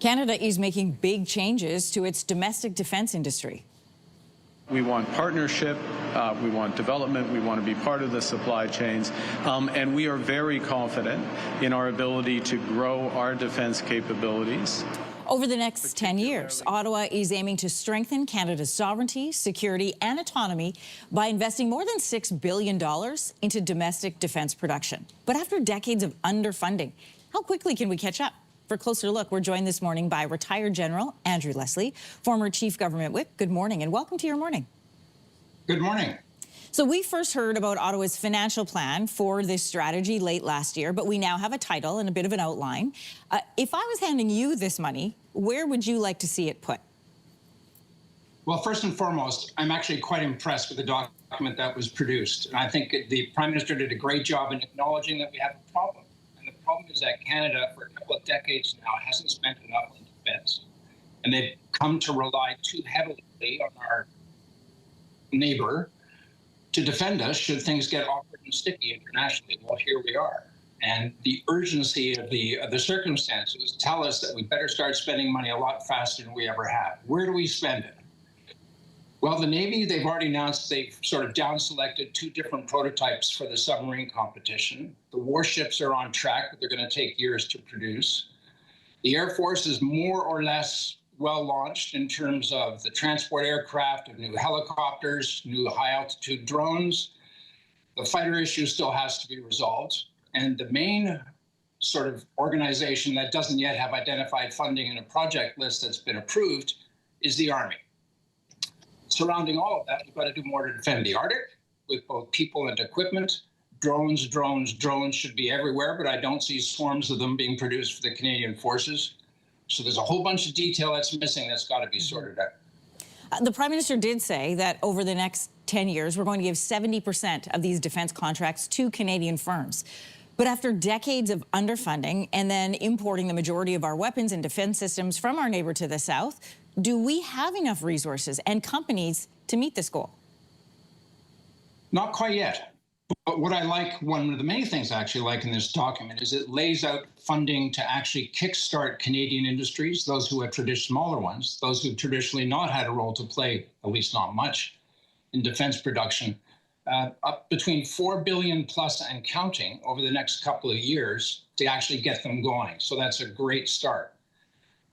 Canada is making big changes to its domestic defense industry. We want partnership, we want development, we want to be part of the supply chains, and we are very confident in our ability to grow our defense capabilities. Over the next 10 years, Ottawa is aiming to strengthen Canada's sovereignty, security, and autonomy by investing more than $6 billion into domestic defense production. But after decades of underfunding, how quickly can we catch up? For a closer look, we're joined this morning by retired General Andrew Leslie, former Chief Government Whip. Good morning and welcome to your morning. Good morning. So we first heard about Ottawa's financial plan for this strategy late last year, but we now have a title and a bit of an outline. If I was handing you this money, where would you like to see it put? Well, first and foremost, I'm actually quite impressed with the document that was produced. And I think the Prime Minister did a great job in acknowledging that we have a problem. And the problem is that Canada, for a couple of decades now, hasn't spent enough on defense. And they've come to rely too heavily on our neighbor to defend us should things get awkward and sticky internationally. Well, here we are. And the urgency of the circumstances tell us that we better start spending money a lot faster than we ever have. Where do we spend it? Well, the Navy, they've already announced they've sort of down-selected 2 different prototypes for the submarine competition. The warships are on track, but they're going to take years to produce. The Air Force is more or less well launched in terms of the transport aircraft, of new helicopters, new high-altitude drones. The fighter issue still has to be resolved. And the main sort of organization that doesn't yet have identified funding in a project list that's been approved is the Army. Surrounding all of that, you've got to do more to defend the Arctic with both people and equipment. Drones should be everywhere, but I don't see swarms of them being produced for the Canadian forces. So there's a whole bunch of detail that's missing that's got to be sorted out. The Prime Minister did say that over the next 10 years, we're going to give 70% of these defense contracts to Canadian firms. But after decades of underfunding and then importing the majority of our weapons and defense systems from our neighbor to the south, do we have enough resources and companies to meet this goal? Not quite yet. But what I like, one of the many things I actually like in this document is it lays out funding to actually kickstart Canadian industries, those who have smaller ones, those who've traditionally not had a role to play, at least not much, in defense production, up between $4 billion plus and counting over the next couple of years to actually get them going. So that's a great start.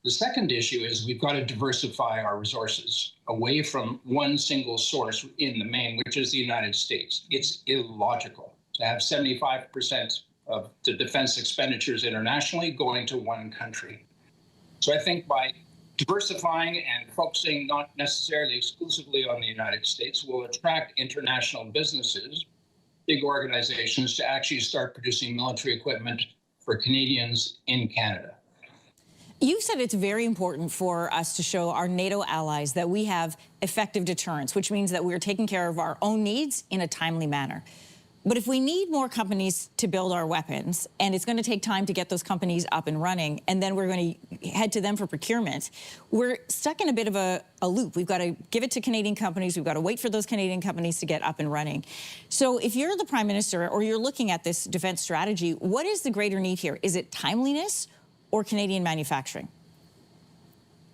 The second issue is we've got to diversify our resources away from one single source in the main, which is the United States. It's illogical to have 75% of the defense expenditures internationally going to one country. So I think by diversifying and focusing not necessarily exclusively on the United States will attract international businesses, big organizations, to actually start producing military equipment for Canadians in Canada. You said it's very important for us to show our NATO allies that we have effective deterrence, which means that we're taking care of our own needs in a timely manner. But if we need more companies to build our weapons, and it's going to take time to get those companies up and running, and then we're going to head to them for procurement, we're stuck in a bit of a loop. We've got to give it to Canadian companies. We've got to wait for those Canadian companies to get up and running. So if you're the Prime Minister or you're looking at this defense strategy, what is the greater need here? Is it timeliness or Canadian manufacturing?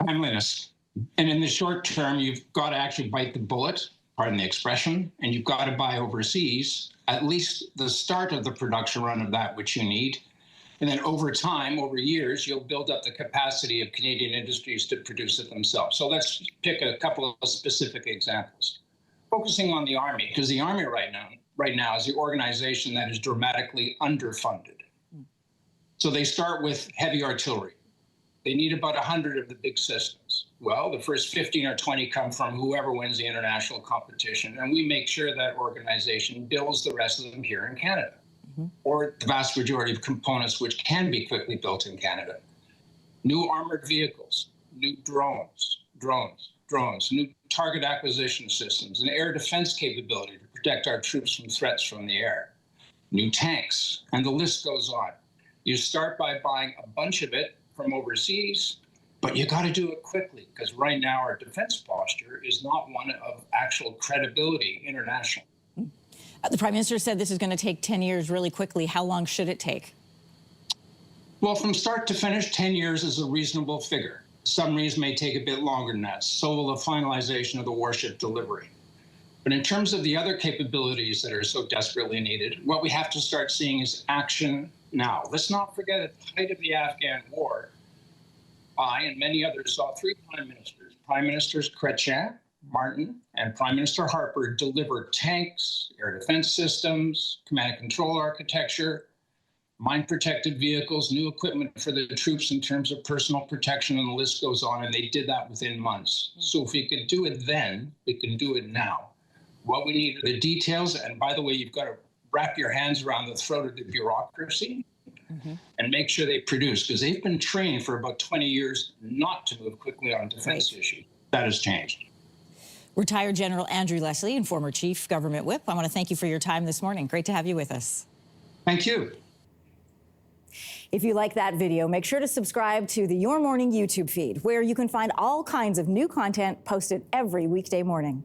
Timeliness. And in the short term, you've got to actually bite the bullet, pardon the expression, and you've got to buy overseas, at least the start of the production run of that which you need. And then over time, over years, you'll build up the capacity of Canadian industries to produce it themselves. So let's pick a couple of specific examples. Focusing on the Army, because the Army right now is the organization that is dramatically underfunded. So they start with heavy artillery. They need about 100 of the big systems. Well, the first 15 or 20 come from whoever wins the international competition, and we make sure that organization builds the rest of them here in Canada, or the vast majority of components which can be quickly built in Canada. New armored vehicles, new drones, new target acquisition systems, and air defense capability to protect our troops from threats from the air, new tanks, and the list goes on. You start by buying a bunch of it from overseas, but you got to do it quickly because right now our defense posture is not one of actual credibility internationally. The Prime Minister said this is going to take 10 years really quickly. How long should it take? Well, from start to finish, 10 years is a reasonable figure. Submarines may take a bit longer than that. So will the finalization of the warship delivery. But in terms of the other capabilities that are so desperately needed, what we have to start seeing is action now. Let's not forget at the height of the Afghan war, I and many others saw three prime ministers, Prime Ministers Chrétien, Martin, and Prime Minister Harper deliver tanks, air defense systems, command and control architecture, mine-protected vehicles, new equipment for the troops in terms of personal protection, and the list goes on, and they did that within months. So if we could do it then, we can do it now. What we need are the details, and by the way, you've got to wrap your hands around the throat of the bureaucracy and make sure they produce, because they've been trained for about 20 years not to move quickly on defense issues. That has changed. Retired General Andrew Leslie and former Chief Government Whip, I want to thank you for your time this morning. Great to have you with us. Thank you. If you like that video, make sure to subscribe to the Your Morning YouTube feed, where you can find all kinds of new content posted every weekday morning.